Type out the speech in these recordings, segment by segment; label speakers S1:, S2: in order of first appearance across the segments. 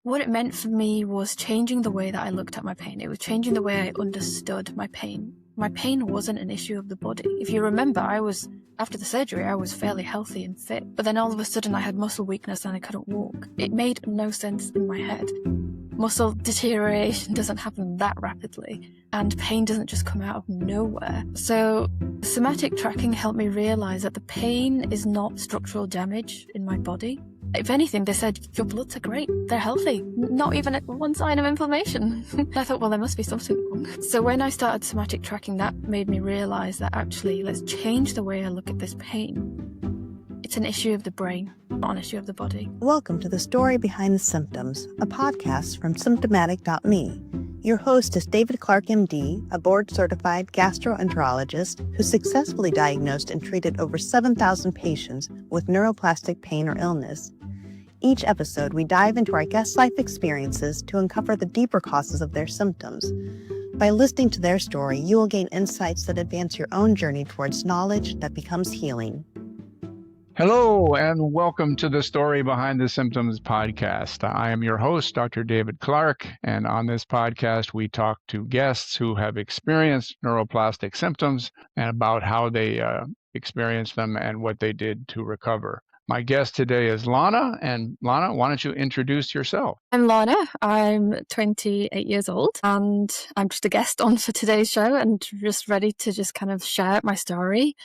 S1: What it meant for me was changing the way that I looked at my pain. It was changing the way I understood my pain. My pain wasn't an issue of the body. If you remember, after the surgery, I was fairly healthy and fit. But then all of a sudden I had muscle weakness and I couldn't walk. It made no sense in my head. Muscle deterioration doesn't happen that rapidly, and pain doesn't just come out of nowhere. So somatic tracking helped me realize that the pain is not structural damage in my body. If anything, they said, your bloods are great, they're healthy, not even one sign of inflammation. I thought, well, there must be something wrong. So when I started somatic tracking, that made me realize that actually, let's change the way I look at this pain. It's an issue of the brain, not an issue of the body.
S2: Welcome to The Story Behind the Symptoms, a podcast from Symptomatic.me. Your host is David Clark, MD, a board-certified gastroenterologist who successfully diagnosed and treated over 7,000 patients with neuroplastic pain or illness. Each episode, we dive into our guests' life experiences to uncover the deeper causes of their symptoms. By listening to their story, you will gain insights that advance your own journey towards knowledge that becomes healing.
S3: Hello, and welcome to the Story Behind the Symptoms podcast. I am your host, Dr. David Clark, and on this podcast, we talk to guests who have experienced neuroplastic symptoms and about how they experienced them and what they did to recover. My guest today is Lana, and Lana, why don't you introduce yourself?
S1: I'm Lana. I'm 28 years old, and I'm just a guest on for today's show and just ready to just kind of share my story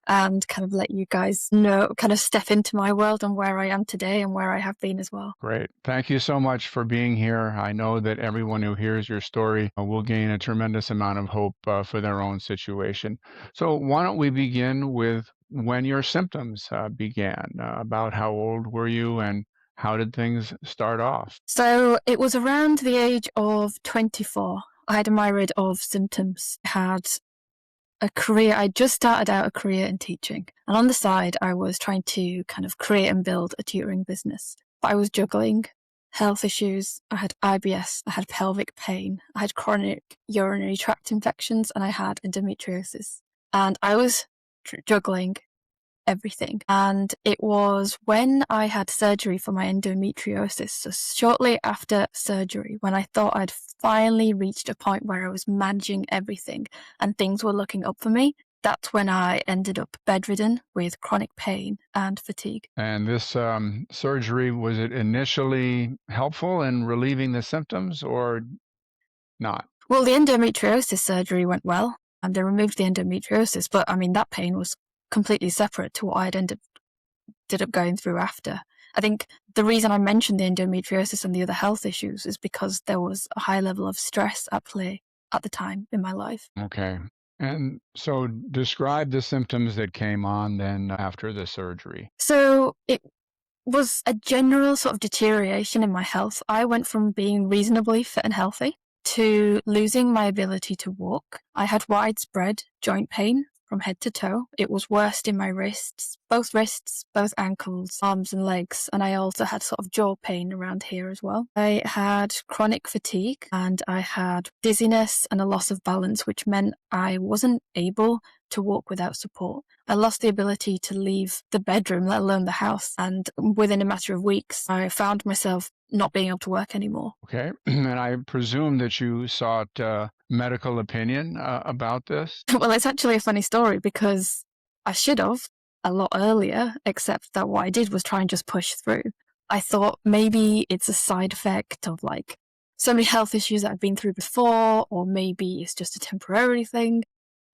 S1: and kind of let you guys know, kind of step into my world and where I am today and where I have been as well.
S3: Great. Thank you so much for being here. I know that everyone who hears your story will gain a tremendous amount of hope for their own situation. So why don't we begin with when your symptoms began? About how old were you and how did things start off?
S1: So it was around the age of 24. I had a myriad of symptoms. I had a career. I just started out a career in teaching. And on the side, I was trying to kind of create and build a tutoring business. But I was juggling health issues. I had IBS. I had pelvic pain. I had chronic urinary tract infections, and I had endometriosis. And I was juggling everything. And it was when I had surgery for my endometriosis, so shortly after surgery, when I thought I'd finally reached a point where I was managing everything and things were looking up for me, that's when I ended up bedridden with chronic pain and fatigue.
S3: And this surgery, was it initially helpful in relieving the symptoms or not?
S1: Well, the endometriosis surgery went well, and they removed the endometriosis, but I mean, that pain was completely separate to what I'd ended up going through after. I think the reason I mentioned the endometriosis and the other health issues is because there was a high level of stress at play at the time in my life.
S3: Okay. And so describe the symptoms that came on then after the surgery.
S1: So it was a general sort of deterioration in my health. I went from being reasonably fit and healthy to losing my ability to walk. I had widespread joint pain from head to toe. It was worst in my wrists, both ankles, arms and legs. And I also had sort of jaw pain around here as well. I had chronic fatigue and I had dizziness and a loss of balance, which meant I wasn't able to walk without support. I lost the ability to leave the bedroom, let alone the house. And within a matter of weeks, I found myself not being able to work anymore.
S3: Okay. And I presume that you sought medical opinion about this?
S1: Well, it's actually a funny story because I should have a lot earlier, except that what I did was try and just push through. I thought maybe it's a side effect of like so many health issues that I've been through before, or maybe it's just a temporary thing.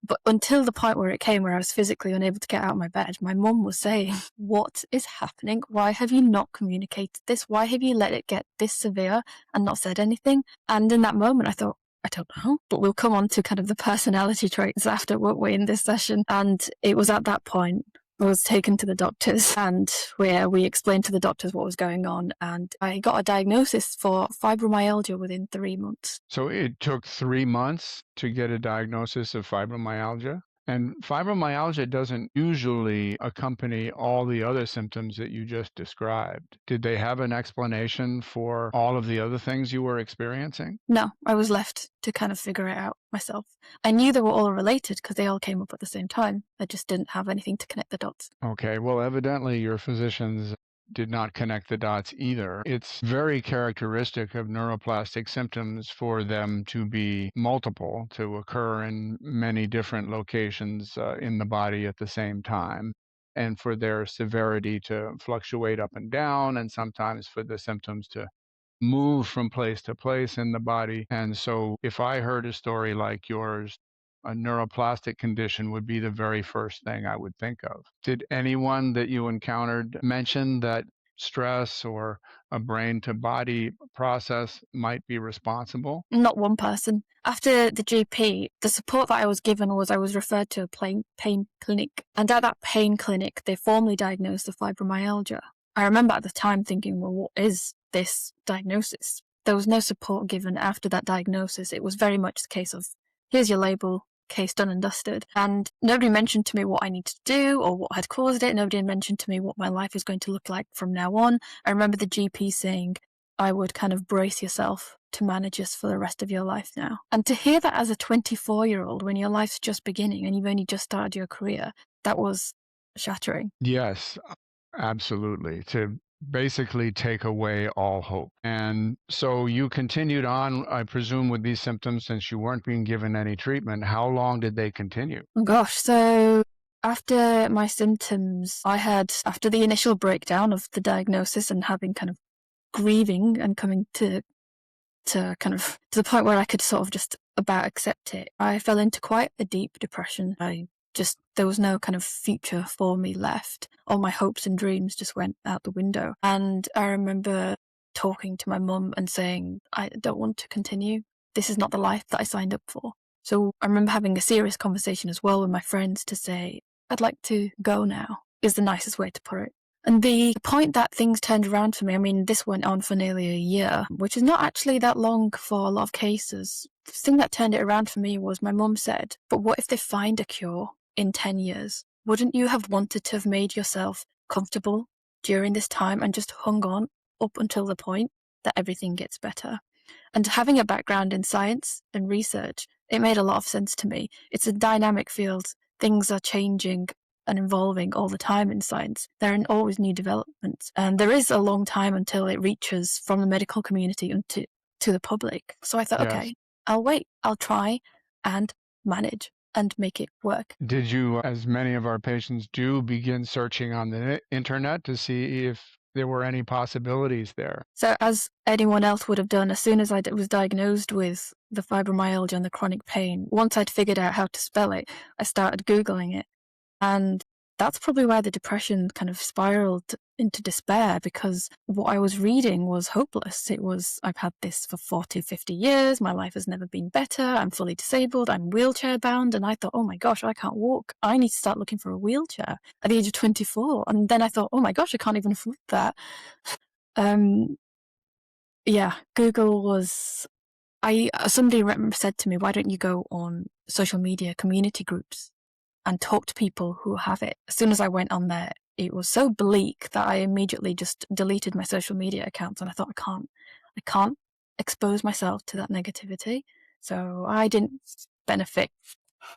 S1: But until the point where it came where I was physically unable to get out of my bed, my mum was saying, what is happening? Why have you not communicated this? Why have you let it get this severe and not said anything? And in that moment, I thought, I don't know, but we'll come on to kind of the personality traits after, won't we, in this session? And it was at that point I was taken to the doctors, and where we explained to the doctors what was going on, and I got a diagnosis for fibromyalgia within 3 months.
S3: So it took 3 months to get a diagnosis of fibromyalgia? And fibromyalgia doesn't usually accompany all the other symptoms that you just described. Did they have an explanation for all of the other things you were experiencing?
S1: No, I was left to kind of figure it out myself. I knew they were all related because they all came up at the same time. I just didn't have anything to connect the dots.
S3: Okay, well, evidently your physicians did not connect the dots either. It's very characteristic of neuroplastic symptoms for them to be multiple, to occur in many different locations in the body at the same time, and for their severity to fluctuate up and down, and sometimes for the symptoms to move from place to place in the body. And so if I heard a story like yours, a neuroplastic condition would be the very first thing I would think of. Did anyone that you encountered mention that stress or a brain to body process might be responsible?
S1: Not one person. After the GP, the support that I was given was I was referred to a pain clinic. And at that pain clinic, they formally diagnosed the fibromyalgia. I remember at the time thinking, well, what is this diagnosis? There was no support given after that diagnosis. It was very much the case of, here's your label, case done and dusted. And nobody mentioned to me what I needed to do or what had caused it. Nobody mentioned to me what my life is going to look like from now on. I remember the GP saying, I would kind of brace yourself to manage this for the rest of your life now. And to hear that as a 24-year-old when your life's just beginning and you've only just started your career, that was shattering.
S3: Yes, absolutely. To basically take away all hope. And so you continued on, I presume, with these symptoms since you weren't being given any treatment. How long did they continue?
S1: Oh gosh, so after my symptoms, after the initial breakdown of the diagnosis and having kind of grieving and coming to kind of to the point where I could sort of just about accept it, I fell into quite a deep depression. There was no kind of future for me left. All my hopes and dreams just went out the window. And I remember talking to my mum and saying, I don't want to continue. This is not the life that I signed up for. So I remember having a serious conversation as well with my friends to say, I'd like to go now, is the nicest way to put it. And the point that things turned around for me, I mean, this went on for nearly a year, which is not actually that long for a lot of cases. The thing that turned it around for me was my mum said, but what if they find a cure in 10 years? Wouldn't you have wanted to have made yourself comfortable during this time and just hung on up until the point that everything gets better? And having a background in science and research, it made a lot of sense to me. It's a dynamic field. Things are changing and evolving all the time in science. There are always new developments. And there is a long time until it reaches from the medical community to the public. So I thought,
S3: Yes.
S1: okay, I'll wait. I'll try and manage and make it work.
S3: Did you, as many of our patients do, begin searching on the internet to see if there were any possibilities there?
S1: So as anyone else would have done, as soon as I was diagnosed with the fibromyalgia and the chronic pain, once I'd figured out how to spell it, I started Googling it. And that's probably why the depression kind of spiraled into despair, because what I was reading was hopeless. It was, I've had this for 40, 50 years. My life has never been better. I'm fully disabled. I'm wheelchair bound. And I thought, oh my gosh, I can't walk. I need to start looking for a wheelchair at the age of 24. And then I thought, oh my gosh, I can't even afford that. Google was, somebody said to me, why don't you go on social media community groups and talk to people who have it? As soon as I went on there, it was so bleak that I immediately just deleted my social media accounts. And I thought, I can't expose myself to that negativity. So I didn't benefit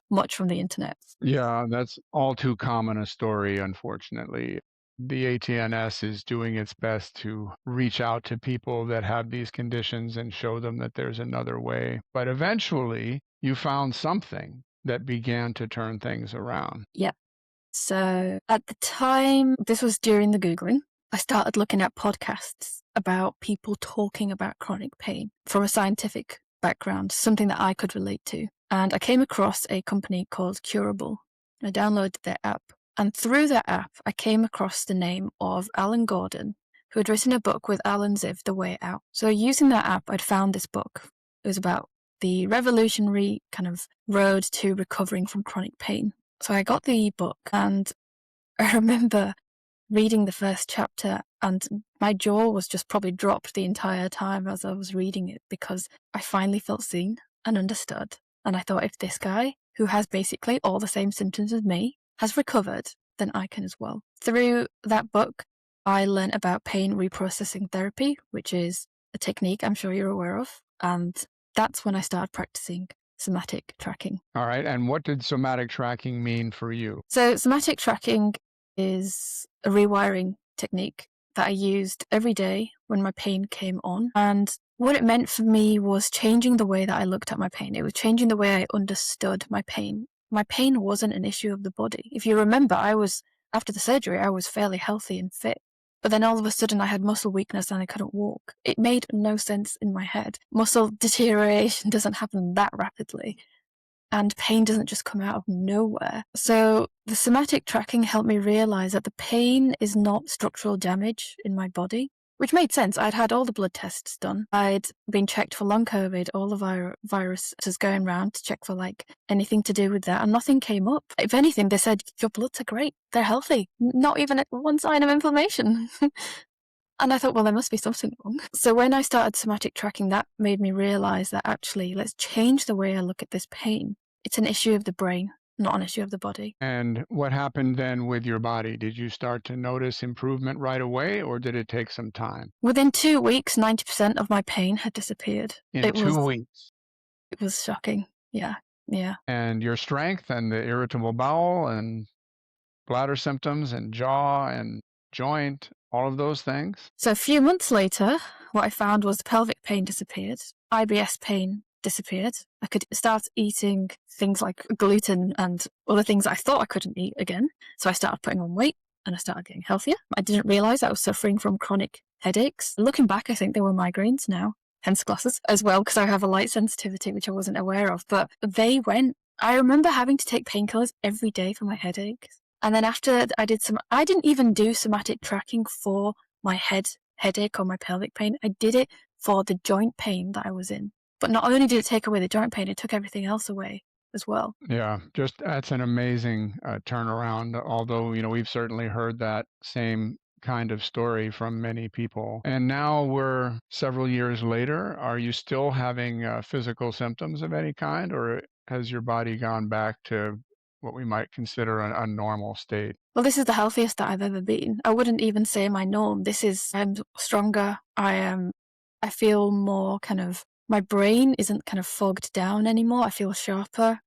S1: much from the internet.
S3: Yeah, that's all too common a story, unfortunately. The ATNS is doing its best to reach out to people that have these conditions and show them that there's another way. But eventually, you found something that began to turn things around.
S1: Yeah. So at the time, this was during the Googling, I started looking at podcasts about people talking about chronic pain from a scientific background, something that I could relate to. And I came across a company called Curable. I downloaded their app. And through that app, I came across the name of Alan Gordon, who had written a book with Alan Ziv, The Way Out. So using that app, I'd found this book. It was about the revolutionary kind of road to recovering from chronic pain. So I got the book, and I remember reading the first chapter, and my jaw was just probably dropped the entire time as I was reading it, because I finally felt seen and understood. And I thought, if this guy, who has basically all the same symptoms as me, has recovered, then I can as well. Through that book, I learned about pain reprocessing therapy, which is a technique I'm sure you're aware of. And that's when I started practicing somatic tracking.
S3: All right. And what did somatic tracking mean for you?
S1: So somatic tracking is a rewiring technique that I used every day when my pain came on. And what it meant for me was changing the way that I looked at my pain. It was changing the way I understood my pain. My pain wasn't an issue of the body. If you remember, after the surgery, I was fairly healthy and fit. But then all of a sudden I had muscle weakness and I couldn't walk. It made no sense in my head. Muscle deterioration doesn't happen that rapidly. And pain doesn't just come out of nowhere. So the somatic tracking helped me realize that the pain is not structural damage in my body, which made sense. I'd had all the blood tests done. I'd been checked for long COVID, all the viruses going around to check for anything to do with that, and nothing came up. If anything, they said, your bloods are great. They're healthy. Not even one sign of inflammation. And I thought, well, there must be something wrong. So when I started somatic tracking, that made me realize that actually, let's change the way I look at this pain. It's an issue of the brain, not an issue of the body.
S3: And what happened then with your body? Did you start to notice improvement right away, or did it take some time?
S1: Within 2 weeks, 90% of my pain had disappeared.
S3: In 2 weeks?
S1: It was shocking. Yeah.
S3: And your strength and the irritable bowel and bladder symptoms and jaw and joint, all of those things?
S1: So a few months later, what I found was the pelvic pain disappeared. IBS pain disappeared. I could start eating things like gluten and other things I thought I couldn't eat again. So I started putting on weight and I started getting healthier. I didn't realize I was suffering from chronic headaches. Looking back, I think they were migraines now, hence glasses as well, because I have a light sensitivity, which I wasn't aware of. But they went. I remember having to take painkillers every day for my headaches. And then after I didn't even do somatic tracking for my headache or my pelvic pain. I did it for the joint pain that I was in. But not only did it take away the joint pain, it took everything else away as well.
S3: Yeah, that's an amazing turnaround. Although, we've certainly heard that same kind of story from many people. And now we're several years later. Are you still having physical symptoms of any kind, or has your body gone back to what we might consider a normal state?
S1: Well, this is the healthiest that I've ever been. I wouldn't even say my norm. I'm stronger. I feel more my brain isn't kind of fogged down anymore. I feel sharper.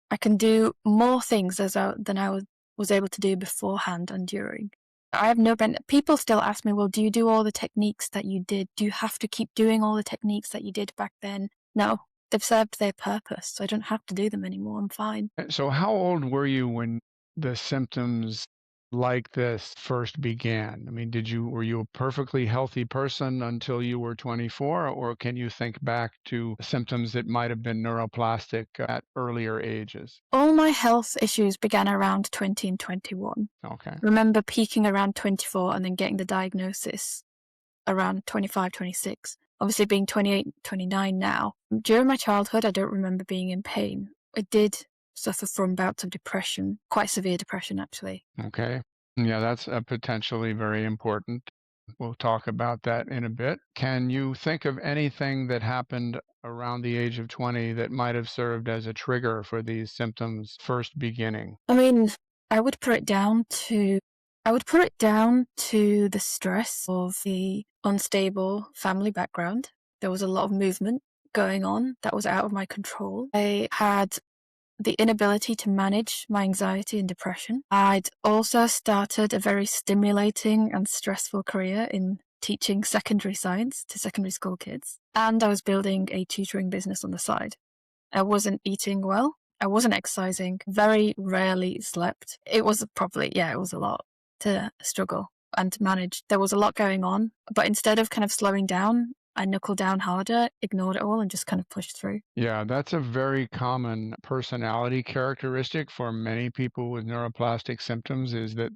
S1: I can do more things than I was able to do beforehand and during. I have no benefit. People still ask me, well, do you do all the techniques that you did? Do you have to keep doing all the techniques that you did back then? No, they've served their purpose. So I don't have to do them anymore. I'm fine.
S3: So how old were you when the symptoms like this first began? I mean, were you a perfectly healthy person until you were 24, or can you think back to symptoms that might have been neuroplastic at earlier ages?
S1: All my health issues began around 20 and 21.
S3: Okay.
S1: Remember peaking around 24 and then getting the diagnosis around 25, 26. Obviously being 28, 29 now. During my childhood, I don't remember being in pain. I did suffer from bouts of depression, quite severe depression, actually.
S3: Okay. Yeah, that's potentially very important. We'll talk about that in a bit. Can you think of anything that happened around the age of 20 that might have served as a trigger for these symptoms first beginning?
S1: I mean, I would put it down to the stress of the unstable family background. There was a lot of movement going on that was out of my control. I had the inability to manage my anxiety and depression. I'd also started a very stimulating and stressful career in teaching secondary science to secondary school kids. And I was building a tutoring business on the side. I wasn't eating well. I wasn't exercising, very rarely slept. It was a lot to struggle and to manage. There was a lot going on, but instead of kind of slowing down, I knuckled down harder, ignored it all, and just kind of pushed through.
S3: Yeah, that's a very common personality characteristic for many people with neuroplastic symptoms, is that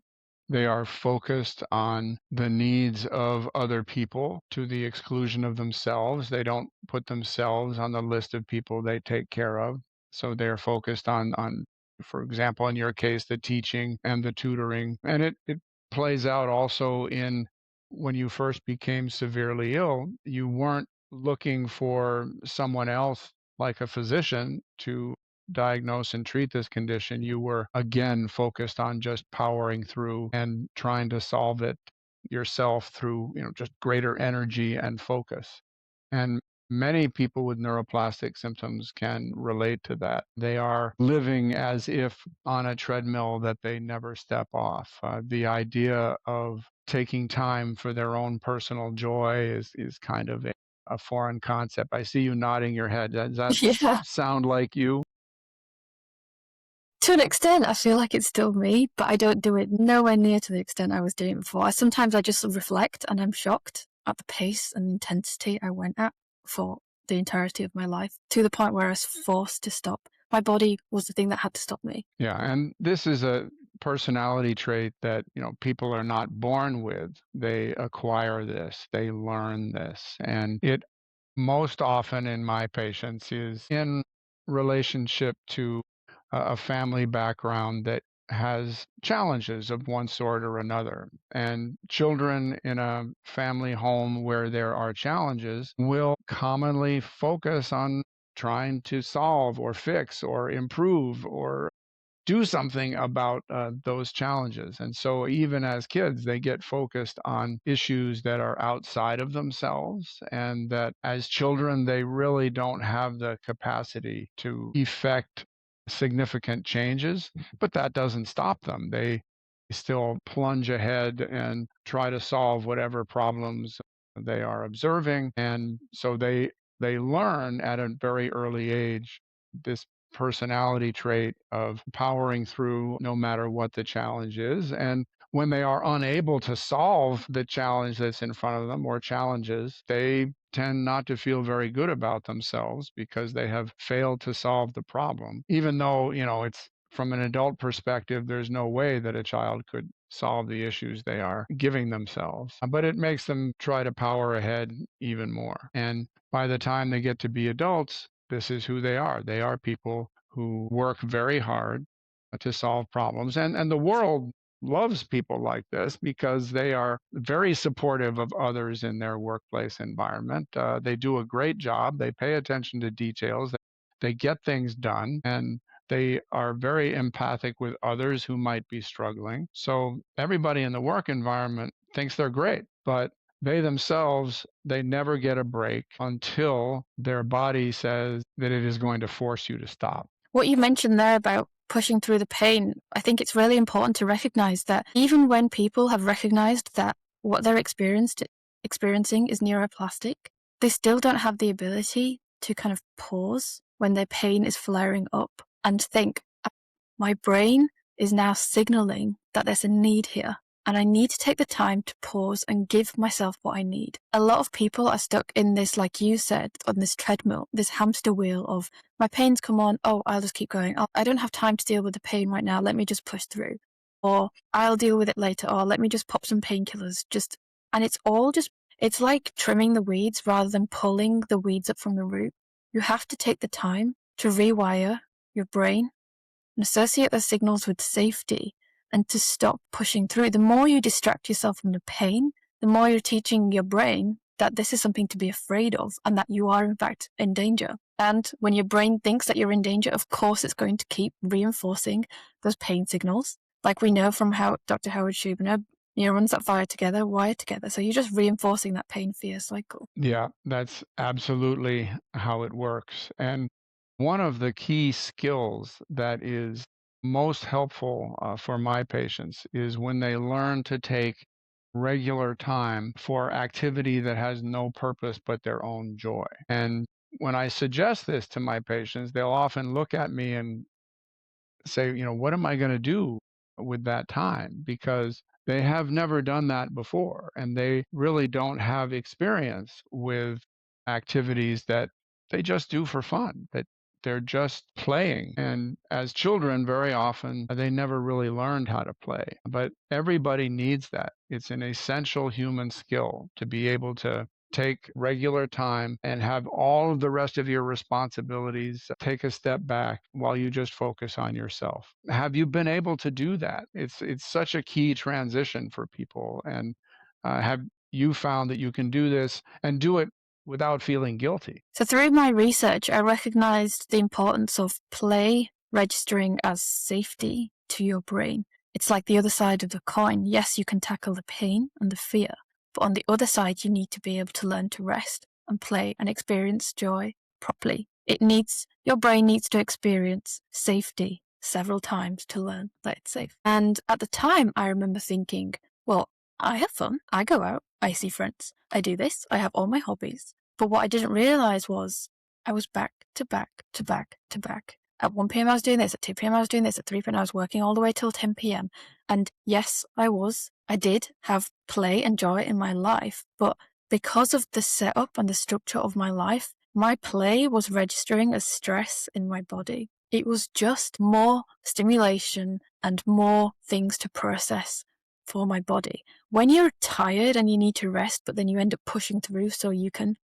S3: they are focused on the needs of other people to the exclusion of themselves. They don't put themselves on the list of people they take care of. So they're focused on, for example, in your case, the teaching and the tutoring. And it plays out also in when you first became severely ill, you weren't looking for someone else like a physician to diagnose and treat this condition. You were again focused on just powering through and trying to solve it yourself through, just greater energy and focus. And Many people with neuroplastic symptoms can relate to that. They are living as if on a treadmill that they never step off. The idea of taking time for their own personal joy is kind of a foreign concept. I see you nodding your head. Does that
S1: Yeah.
S3: sound like you?
S1: To an extent, I feel like it's still me, but I don't do it nowhere near to the extent I was doing it before. Sometimes I just reflect and I'm shocked at the pace and intensity I went at for the entirety of my life, to the point where I was forced to stop. My body was the thing that had to stop me.
S3: Yeah, and this is a personality trait that, people are not born with. They acquire this, they learn this, and it most often in my patients is in relationship to a family background that has challenges of one sort or another. And children in a family home where there are challenges will commonly focus on trying to solve or fix or improve or do something about those challenges. And so, even as kids, they get focused on issues that are outside of themselves, and that as children, they really don't have the capacity to effect significant changes, but that doesn't stop them. They still plunge ahead and try to solve whatever problems they are observing. And so, they learn at a very early age this personality trait of powering through no matter what the challenge is. And when they are unable to solve the challenge that's in front of them or challenges, they tend not to feel very good about themselves because they have failed to solve the problem. Even though, it's from an adult perspective, there's no way that a child could solve the issues they are giving themselves. But it makes them try to power ahead even more. And by the time they get to be adults, this is who they are. They are people who work very hard to solve problems. And the world loves people like this because they are very supportive of others in their workplace environment. They do a great job. They pay attention to details. They get things done, and they are very empathic with others who might be struggling. So everybody in the work environment thinks they're great, but they themselves, they never get a break until their body says that it is going to force you to stop.
S1: What you mentioned there about pushing through the pain, I think it's really important to recognize that even when people have recognized that what they're experiencing is neuroplastic, they still don't have the ability to kind of pause when their pain is flaring up and think, my brain is now signaling that there's a need here. And I need to take the time to pause and give myself what I need. A lot of people are stuck in this, like you said, on this treadmill, this hamster wheel of my pain's come on. Oh, I'll just keep going. I don't have time to deal with the pain right now. Let me just push through. Or I'll deal with it later. Or let me just pop some painkillers. And it's like trimming the weeds rather than pulling the weeds up from the root. You have to take the time to rewire your brain and associate the signals with safety and to stop pushing through. The more you distract yourself from the pain, the more you're teaching your brain that this is something to be afraid of and that you are in fact in danger. And when your brain thinks that you're in danger, of course, it's going to keep reinforcing those pain signals. Like we know from Dr. Howard Schubiner, neurons that fire together wire together. So you're just reinforcing that pain fear cycle.
S3: Yeah, that's absolutely how it works. And one of the key skills that is most helpful for my patients is when they learn to take regular time for activity that has no purpose but their own joy. And when I suggest this to my patients, they'll often look at me and say, what am I going to do with that time? Because they have never done that before, and they really don't have experience with activities that they just do for fun, that they're just playing. And as children, very often, they never really learned how to play. But everybody needs that. It's an essential human skill to be able to take regular time and have all of the rest of your responsibilities take a step back while you just focus on yourself. Have you been able to do that? It's such a key transition for people. And have you found that you can do this and do it without feeling guilty?
S1: So through my research, I recognized the importance of play registering as safety to your brain. It's like the other side of the coin. Yes, you can tackle the pain and the fear, but on the other side, you need to be able to learn to rest and play and experience joy properly. Your brain needs to experience safety several times to learn that it's safe. And at the time, I remember thinking, well, I have fun. I go out. I see friends. I do this. I have all my hobbies. But what I didn't realize was I was back to back to back to back. At 1 p.m. I was doing this. At 2 p.m. I was doing this. At 3 p.m. I was working all the way till 10 p.m. And yes, I did have play and joy in my life. But because of the setup and the structure of my life, my play was registering as stress in my body. It was just more stimulation and more things to process for my body. When you're tired and you need to rest, but then you end up pushing through so you can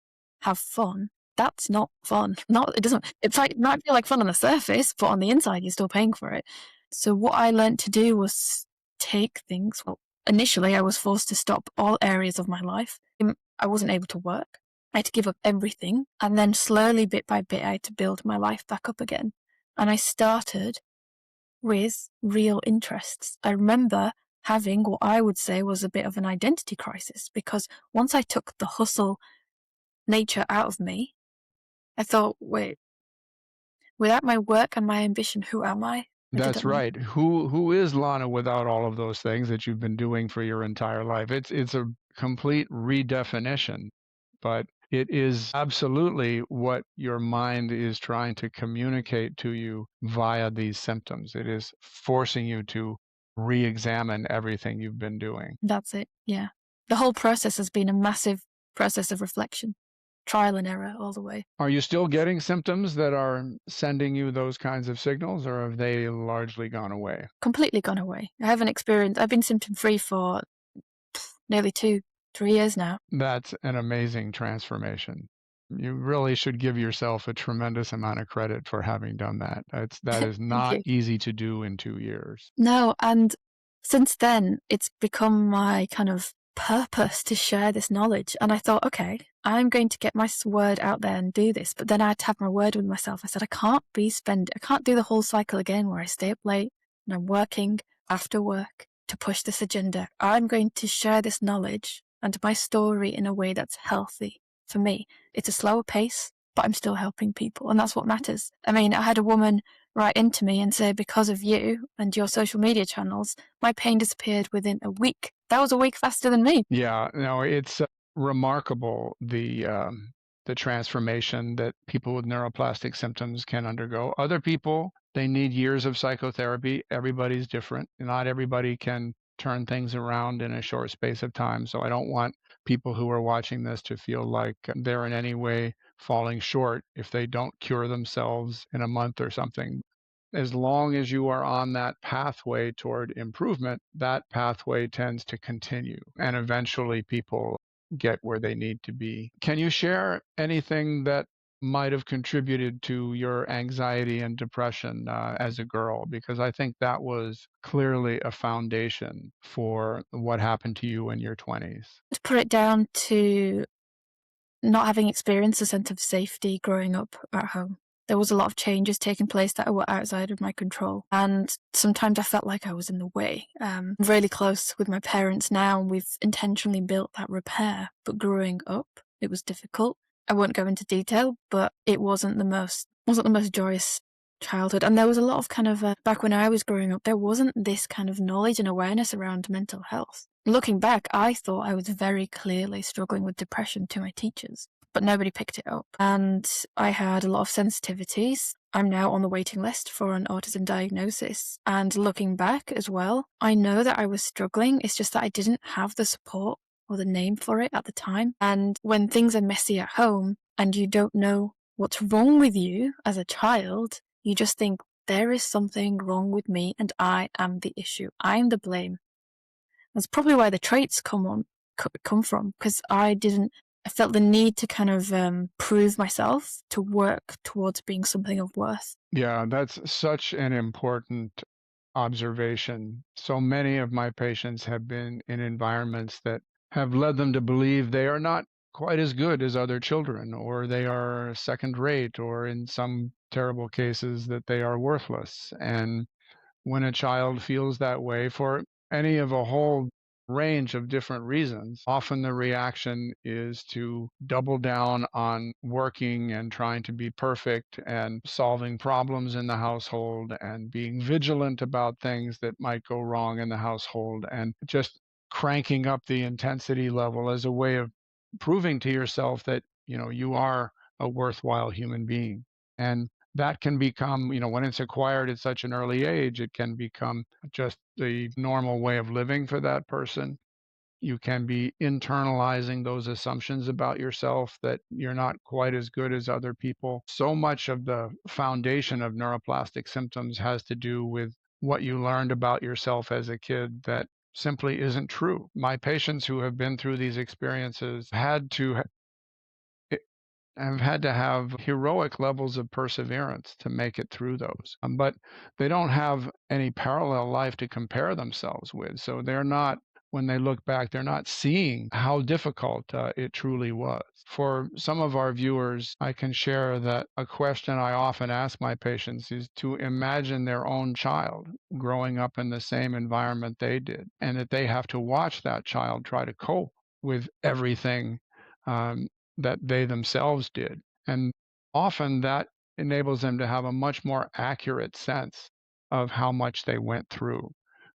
S1: have fun, that's not fun. It might feel like fun on the surface, but on the inside, you're still paying for it. So what I learned to do was take things. Well, initially, I was forced to stop all areas of my life. I wasn't able to work. I had to give up everything. And then slowly, bit by bit, I had to build my life back up again. And I started with real interests. I remember having what I would say was a bit of an identity crisis, because once I took the hustle nature out of me, I thought, wait, without my work and my ambition, who am I?
S3: That's right. Who is Lana without all of those things that you've been doing for your entire life? It's a complete redefinition, but it is absolutely what your mind is trying to communicate to you via these symptoms. It is forcing you to re-examine everything you've been doing.
S1: That's it. Yeah. The whole process has been a massive process of reflection, trial and error all the way.
S3: Are you still getting symptoms that are sending you those kinds of signals, or have they largely gone away?
S1: Completely gone away. I've been symptom-free for nearly 2-3 years now.
S3: That's an amazing transformation. You really should give yourself a tremendous amount of credit for having done that. That is not easy to do in 2 years.
S1: No, and since then, it's become my kind of purpose to share this knowledge. And I thought, okay, I'm going to get my word out there and do this. But then I had to have my word with myself. I said, I can't do the whole cycle again where I stay up late and I'm working after work to push this agenda. I'm going to share this knowledge and my story in a way that's healthy for me. It's a slower pace, but I'm still helping people. And that's what matters. I mean, I had a woman write into me and say, because of you and your social media channels, my pain disappeared within a week. That was a week faster than me.
S3: Yeah, no, it's remarkable the transformation that people with neuroplastic symptoms can undergo. Other people, they need years of psychotherapy. Everybody's different. Not everybody can turn things around in a short space of time. So I don't want people who are watching this to feel like they're in any way falling short if they don't cure themselves in a month or something. As long as you are on that pathway toward improvement, that pathway tends to continue, and eventually people get where they need to be. Can you share anything that might have contributed to your anxiety and depression as a girl? Because I think that was clearly a foundation for what happened to you in your 20s.
S1: To put it down to not having experienced a sense of safety growing up at home. There was a lot of changes taking place that were outside of my control. And sometimes I felt like I was in the way. I'm really close with my parents now, and we've intentionally built that repair. But growing up, it was difficult. I won't go into detail, but it wasn't the most joyous childhood. And there was a lot of kind of, back when I was growing up, there wasn't this kind of knowledge and awareness around mental health. Looking back, I thought I was very clearly struggling with depression to my teachers, but nobody picked it up. And I had a lot of sensitivities. I'm now on the waiting list for an autism diagnosis. And looking back as well, I know that I was struggling. It's just that I didn't have the support or the name for it at the time. And when things are messy at home and you don't know what's wrong with you as a child, you just think there is something wrong with me and I am the issue. I'm the blame. That's probably where the traits come from, because I felt the need to kind of prove myself, to work towards being something of worth.
S3: Yeah, that's such an important observation. So many of my patients have been in environments that have led them to believe they are not quite as good as other children, or they are second rate, or in some terrible cases that they are worthless. And when a child feels that way for any of a whole range of different reasons. Often the reaction is to double down on working and trying to be perfect and solving problems in the household and being vigilant about things that might go wrong in the household, and just cranking up the intensity level as a way of proving to yourself that, you are a worthwhile human being. And that can become, when it's acquired at such an early age, it can become just the normal way of living for that person. You can be internalizing those assumptions about yourself that you're not quite as good as other people. So much of the foundation of neuroplastic symptoms has to do with what you learned about yourself as a kid that simply isn't true. My patients who have been through these experiences have had to have heroic levels of perseverance to make it through those. But they don't have any parallel life to compare themselves with. So they're not, when they look back, they're not seeing how difficult it truly was. For some of our viewers, I can share that a question I often ask my patients is to imagine their own child growing up in the same environment they did, and that they have to watch that child try to cope with everything um, that they themselves did. And often that enables them to have a much more accurate sense of how much they went through.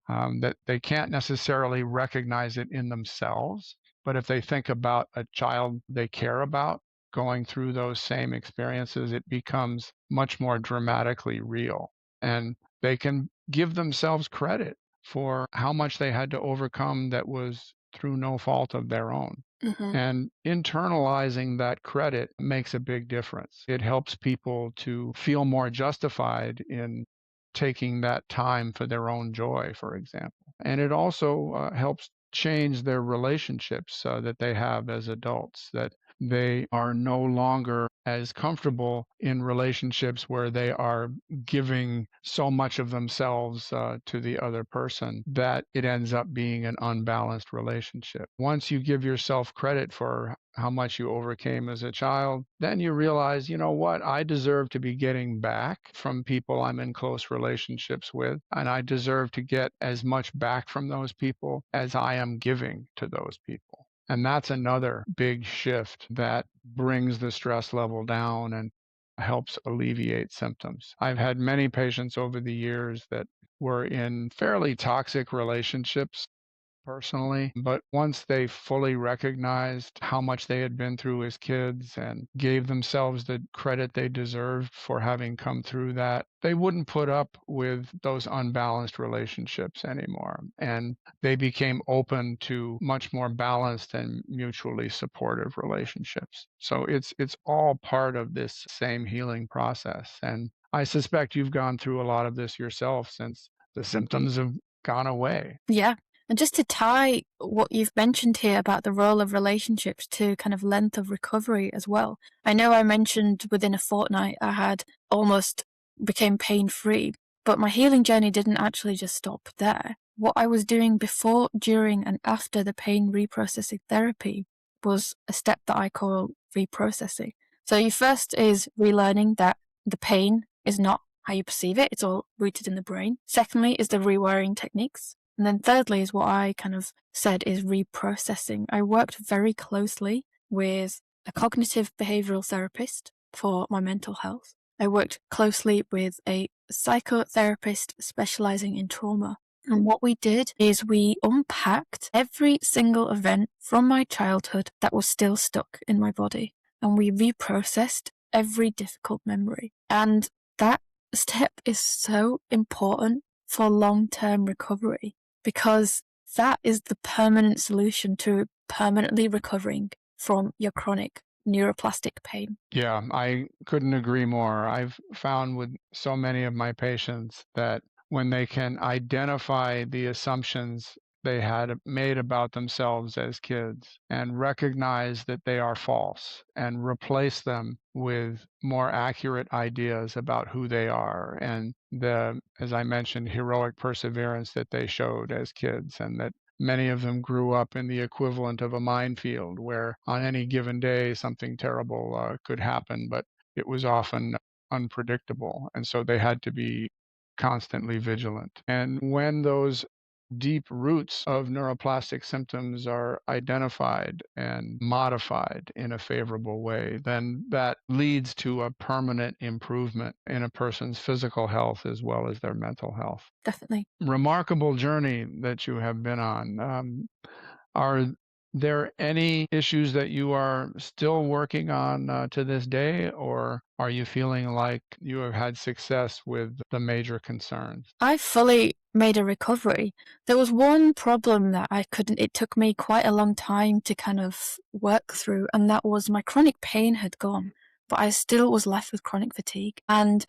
S3: That they can't necessarily recognize it in themselves, but if they think about a child they care about going through those same experiences, it becomes much more dramatically real. And they can give themselves credit for how much they had to overcome that was through no fault of their own.
S1: Mm-hmm.
S3: And internalizing that credit makes a big difference. It helps people to feel more justified in taking that time for their own joy, for example. And it also helps change their relationships that they have as adults, that they are no longer as comfortable in relationships where they are giving so much of themselves to the other person that it ends up being an unbalanced relationship. Once you give yourself credit for how much you overcame as a child, then you realize, you know what, I deserve to be getting back from people I'm in close relationships with, and I deserve to get as much back from those people as I am giving to those people. And that's another big shift that brings the stress level down and helps alleviate symptoms. I've had many patients over the years that were in fairly toxic relationships personally, but once they fully recognized how much they had been through as kids and gave themselves the credit they deserved for having come through that, they wouldn't put up with those unbalanced relationships anymore. And they became open to much more balanced and mutually supportive relationships. So it's all part of this same healing process. And I suspect you've gone through a lot of this yourself since the symptoms have gone away.
S1: Yeah. And just to tie what you've mentioned here about the role of relationships to kind of length of recovery as well. I know I mentioned within a fortnight I had almost became pain-free, but my healing journey didn't actually just stop there. What I was doing before, during, and after the pain reprocessing therapy was a step that I call reprocessing. So you first is relearning that the pain is not how you perceive it, it's all rooted in the brain. Secondly is the rewiring techniques. And then thirdly is what I kind of said is reprocessing. I worked very closely with a cognitive behavioral therapist for my mental health. I worked closely with a psychotherapist specializing in trauma. And what we did is we unpacked every single event from my childhood that was still stuck in my body. And we reprocessed every difficult memory. And that step is so important for long-term recovery, because that is the permanent solution to permanently recovering from your chronic neuroplastic pain.
S3: Yeah, I couldn't agree more. I've found with so many of my patients that when they can identify the assumptions they had made about themselves as kids and recognize that they are false and replace them with more accurate ideas about who they are and the, as I mentioned, heroic perseverance that they showed as kids, and that many of them grew up in the equivalent of a minefield where on any given day something terrible could happen, but it was often unpredictable. And so they had to be constantly vigilant. And when those deep roots of neuroplastic symptoms are identified and modified in a favorable way, then that leads to a permanent improvement in a person's physical health as well as their mental health.
S1: Definitely.
S3: Remarkable journey that you have been on. Are there any issues that you are still working on to this day, or are you feeling like you have had success with the major concerns?
S1: I fully made a recovery. There was one problem that it took me quite a long time to kind of work through, and that was my chronic pain had gone, but I still was left with chronic fatigue. And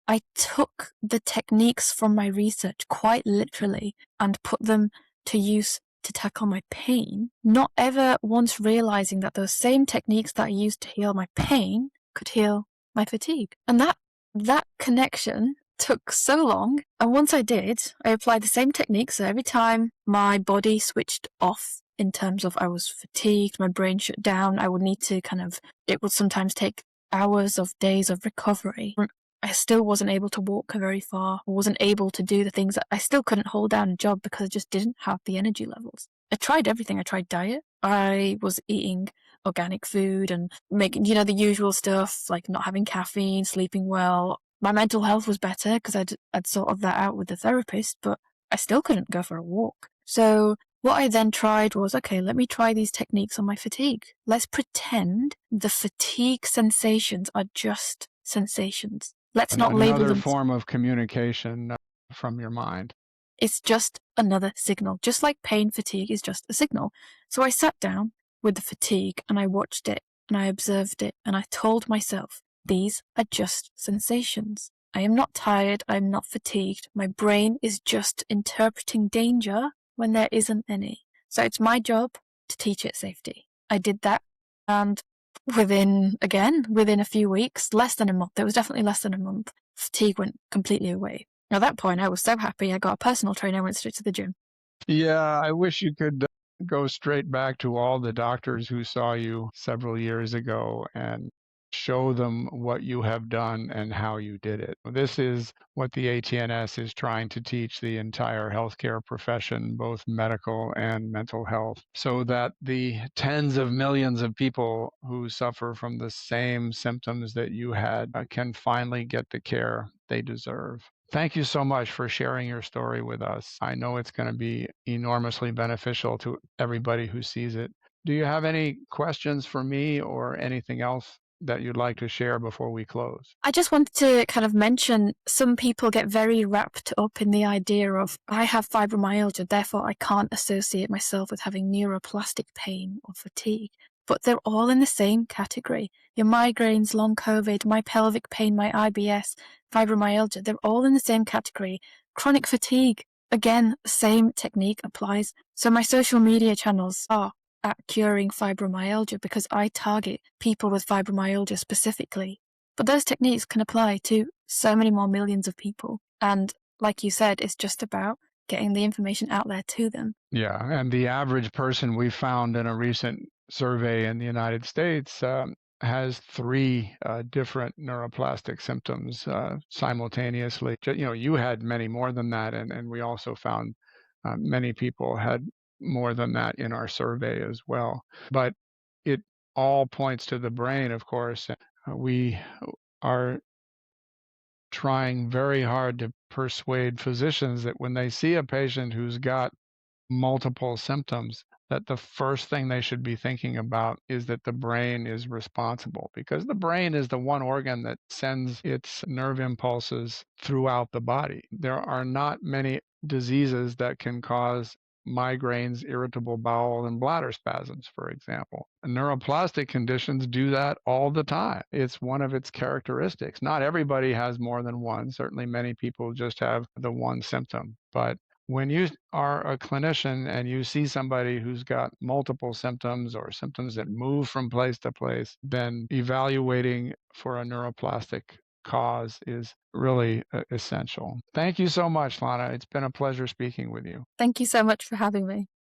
S1: I took the techniques from my research quite literally and put them to use to tackle my pain, not ever once realizing that those same techniques that I used to heal my pain could heal my fatigue. And that connection took so long. And once I did, I applied the same techniques. So every time my body switched off in terms of I was fatigued, my brain shut down, I would need to it would sometimes take hours of days of recovery. I still wasn't able to walk very far. I wasn't able to do the things that I still couldn't hold down a job because I just didn't have the energy levels. I tried everything. I tried diet. I was eating organic food and making, the usual stuff, like not having caffeine, sleeping well. My mental health was better because I'd sorted that out with the therapist, but I still couldn't go for a walk. So what I then tried was, okay, let me try these techniques on my fatigue. Let's pretend the fatigue sensations are just sensations. Let's not label
S3: Another
S1: them.
S3: form of communication from your mind.
S1: It's just another signal, just like pain, fatigue is just a signal. So I sat down with the fatigue and I watched it and I observed it and I told myself, these are just sensations. I am not tired. I'm not fatigued. My brain is just interpreting danger when there isn't any. So it's my job to teach it safety. I did that, and within a few weeks, less than a month, it was definitely less than a month, fatigue went completely away. At that point, I was so happy. I got a personal trainer, went straight to the gym.
S3: Yeah, I wish you could go straight back to all the doctors who saw you several years ago and show them what you have done and how you did it. This is what the ATNS is trying to teach the entire healthcare profession, both medical and mental health, so that the tens of millions of people who suffer from the same symptoms that you had can finally get the care they deserve. Thank you so much for sharing your story with us. I know it's going to be enormously beneficial to everybody who sees it. Do you have any questions for me or anything else that you'd like to share before we close?
S1: I just wanted to kind of mention some people get very wrapped up in the idea of, I have fibromyalgia, therefore I can't associate myself with having neuroplastic pain or fatigue. But they're all in the same category. Your migraines, long COVID, my pelvic pain, my IBS, fibromyalgia, they're all in the same category. Chronic fatigue, again, the same technique applies. So my social media channels are at Curing Fibromyalgia because I target people with fibromyalgia specifically. But those techniques can apply to so many more millions of people. And like you said, it's just about getting the information out there to them.
S3: Yeah, and the average person we found in a recent survey in the United States has three different neuroplastic symptoms simultaneously. You had many more than that, and we also found many people had more than that in our survey as well. But it all points to the brain, of course. We are trying very hard to persuade physicians that when they see a patient who's got multiple symptoms, that the first thing they should be thinking about is that the brain is responsible, because the brain is the one organ that sends its nerve impulses throughout the body. There are not many diseases that can cause migraines, irritable bowel, and bladder spasms, for example. Neuroplastic conditions do that all the time. It's one of its characteristics. Not everybody has more than one. Certainly, many people just have the one symptom. But when you are a clinician and you see somebody who's got multiple symptoms or symptoms that move from place to place, then evaluating for a neuroplastic cause is really essential. Thank you so much, Lana. It's been a pleasure speaking with you.
S1: Thank you so much for having me.